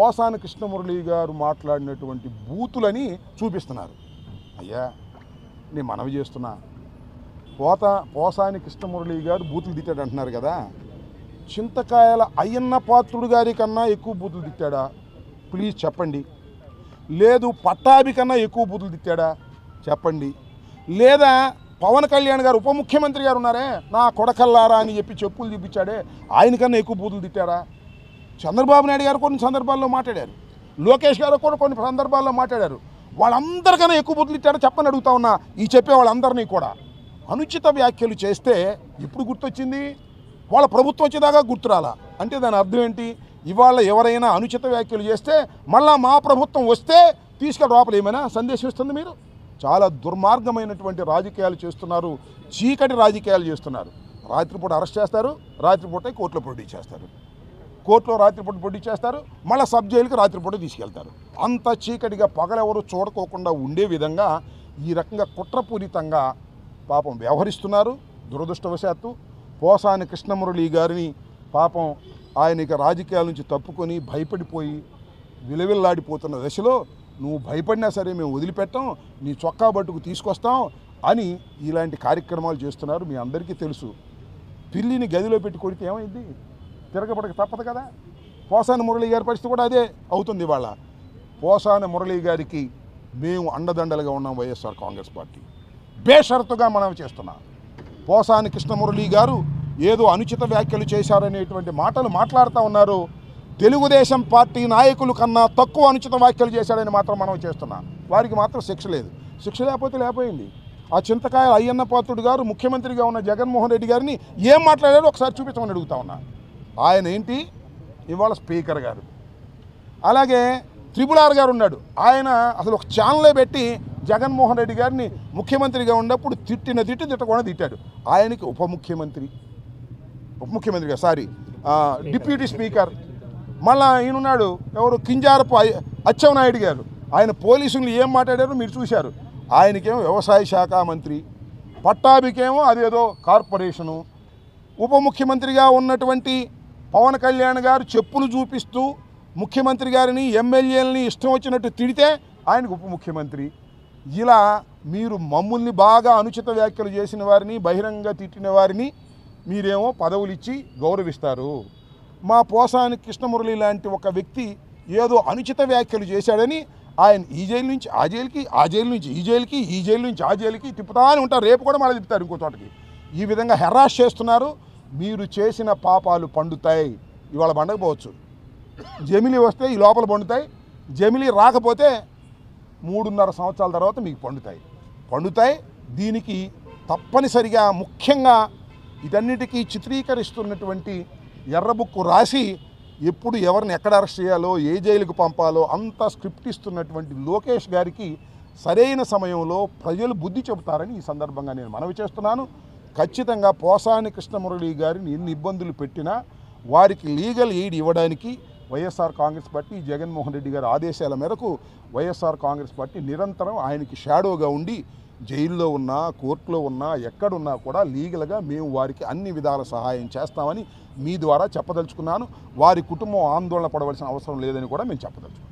పోసాని కృష్ణమురళి గారు మాట్లాడినటువంటి బూతులని చూపిస్తున్నారు. అయ్యా నేను మనవి చేస్తున్నా, పోసాని కృష్ణమురళి గారు బూతులు తిట్టాడు అంటున్నారు కదా, చింతకాయల అయ్యన్న పాత్రుడు గారి కన్నా ఎక్కువ బూతులు తిట్టాడా? ప్లీజ్ చెప్పండి. లేదు పట్టాభి కన్నా ఎక్కువ బూతులు తిట్టాడా? చెప్పండి. లేదా పవన్ కళ్యాణ్ గారు ఉప ముఖ్యమంత్రి గారు ఉన్నారే, నా కొడకల్లారా అని చెప్పి చెప్పులు చూపించాడే, ఆయనకన్నా ఎక్కువ బూతులు తిట్టారా? చంద్రబాబు నాయుడు గారు కొన్ని సందర్భాల్లో మాట్లాడారు, లోకేష్ గారు కూడా కొన్ని సందర్భాల్లో మాట్లాడారు. వాళ్ళందరికన్నా ఎక్కువ బూతులు తిట్టారో చెప్పని అడుగుతా ఉన్నా. ఈ చెప్పే వాళ్ళందరినీ కూడా అనుచిత వ్యాఖ్యలు చేస్తే ఇప్పుడు గుర్తొచ్చింది, వాళ్ళ ప్రభుత్వం వచ్చేదాకా గుర్తురాలా అంటే దాని అర్థం ఏంటి? ఇవాళ ఎవరైనా అనుచిత వ్యాఖ్యలు చేస్తే మళ్ళా మా ప్రభుత్వం వస్తే తీసుకెళ్ళి లోపల ఏమైనా సందేశం ఇస్తుంది? మీరు చాలా దుర్మార్గమైనటువంటి రాజకీయాలు చేస్తున్నారు, చీకటి రాజకీయాలు చేస్తున్నారు. రాత్రిపూట అరెస్ట్ చేస్తారు, రాత్రిపూట కోర్టులో ప్రొడ్యూస్ చేస్తారు, కోర్టులో రాత్రిపూట ప్రొడ్యూస్ చేస్తారు, మళ్ళీ సబ్ జైలుకి రాత్రిపూట తీసుకెళ్తారు. అంత చీకటిగా పగలెవరు చూడకోకుండా ఉండే విధంగా ఈ రకంగా కుట్రపూరితంగా పాపం వ్యవహరిస్తున్నారు. దురదృష్టవశాత్తు పోసాని కృష్ణమురళి గారిని పాపం ఆయనకి రాజకీయాల నుంచి తప్పుకొని భయపడిపోయి విలవిల్లాడిపోతున్న దశలో నువ్వు భయపడినా సరే మేము వదిలిపెట్టాం, నీ చొక్కా బట్టుకు తీసుకొస్తాం అని ఇలాంటి కార్యక్రమాలు చేస్తున్నారు. మీ అందరికీ తెలుసు, పిల్లిని గదిలో పెట్టి కొడితే ఏమైంది? తిరగబడక తప్పదు కదా. పోసాని మురళి గారి పరిస్థితి కూడా అదే అవుతుంది. ఇవాళ పోసాని మురళి గారికి మేము అండదండలుగా ఉన్నాం. వైఎస్ఆర్ కాంగ్రెస్ పార్టీ బేషరతుగా మనం చేస్తున్నాం. పోసాని కృష్ణమురళి గారు ఏదో అనుచిత వ్యాఖ్యలు చేశారనేటువంటి మాటలు మాట్లాడుతూ ఉన్నారు. తెలుగుదేశం పార్టీ నాయకుల కన్నా తక్కువ అనుచిత వ్యాఖ్యలు చేశాడని మాత్రం మనం చేస్తున్నాం. వారికి మాత్రం శిక్ష లేదు. శిక్ష లేకపోతే లేకపోయింది. ఆ చింతకాయల అయ్యన్న పాత్రుడు గారు ముఖ్యమంత్రిగా ఉన్న జగన్మోహన్ రెడ్డి గారిని ఏం మాట్లాడారో ఒకసారి చూపించమని అడుగుతా ఉన్నా. ఆయన ఏంటి ఇవాళ స్పీకర్ గారు, అలాగే త్రిపుల్ గారు ఉన్నాడు, ఆయన అసలు ఒక ఛానలే పెట్టి జగన్మోహన్ రెడ్డి గారిని ముఖ్యమంత్రిగా ఉన్నప్పుడు తిట్టకుండా తిట్టాడు. ఆయనకి ఉప ముఖ్యమంత్రిగా డిప్యూటీ స్పీకర్. మళ్ళా ఈయనున్నాడు ఎవరు, కింజారపు అచ్చెన్నాయుడు గారు, ఆయన పోలీసులు ఏం మాట్లాడారో మీరు చూశారు. ఆయనకేమో వ్యవసాయ శాఖ మంత్రి, పట్టాభికేమో అదేదో కార్పొరేషను. ఉప ముఖ్యమంత్రిగా ఉన్నటువంటి పవన్ కళ్యాణ్ గారు చెప్పులు చూపిస్తూ ముఖ్యమంత్రి గారిని ఎమ్మెల్యేలని ఇష్టం వచ్చినట్టు తిడితే ఆయనకు ఉప ముఖ్యమంత్రి. ఇలా మీరు మమ్మల్ని బాగా అనుచిత వ్యాఖ్యలు చేసిన వారిని, బహిరంగ తిట్టిన వారిని మీరేమో పదవులు ఇచ్చి గౌరవిస్తారు. మా పోసాని కృష్ణమురళి లాంటి ఒక వ్యక్తి ఏదో అనుచిత వ్యాఖ్యలు చేశాడని ఆయన ఈ జైలు నుంచి ఆ జైలుకి, ఆ జైలు నుంచి ఈ జైలుకి, ఈ జైలు నుంచి ఆ జైలుకి తిప్పుతానే ఉంటారు. రేపు కూడా మళ్ళీ తిప్పుతారు ఇంకో చోటకి. ఈ విధంగా హెరాస్ చేస్తున్నారు. మీరు చేసిన పాపాలు పండుతాయి. ఇవాళ పండకపోవచ్చు, జమిలీ వస్తే ఈ లోపల పండుతాయి. జమిలీ రాకపోతే 3.5 సంవత్సరాల తర్వాత మీకు పండుతాయి. దీనికి తప్పనిసరిగా ముఖ్యంగా ఇదన్నిటికీ చిత్రీకరిస్తున్నటువంటి ఎర్రబుక్కు రాసి ఎప్పుడు ఎవరిని ఎక్కడ అరెస్ట్ చేయాలో, ఏ జైలుకు పంపాలో అంతా స్క్రిప్ట్ ఇస్తున్నటువంటి లోకేష్ గారికి సరైన సమయంలో ప్రజలు బుద్ధి చెబుతారని ఈ సందర్భంగా నేను మనవి చేస్తున్నాను. ఖచ్చితంగా పోసాని కృష్ణమురళి గారిని ఎన్ని ఇబ్బందులు పెట్టినా వారికి లీగల్ ఎయిడ్ ఇవ్వడానికి వైఎస్ఆర్ కాంగ్రెస్ పార్టీ, జగన్మోహన్ రెడ్డి గారి ఆదేశాల మేరకు వైఎస్ఆర్ కాంగ్రెస్ పార్టీ నిరంతరం ఆయనకి షాడోగా ఉండి జైల్లో ఉన్నా, కోర్టులో ఉన్నా, ఎక్కడున్నా కూడా లీగల్గా మేము వారికి అన్ని విధాల సహాయం చేస్తామని మీ ద్వారా చెప్పదలుచుకున్నాను. వారి కుటుంబం ఆందోళన పడవలసిన అవసరం లేదని కూడా మేము చెప్పదలుచుకున్నాను.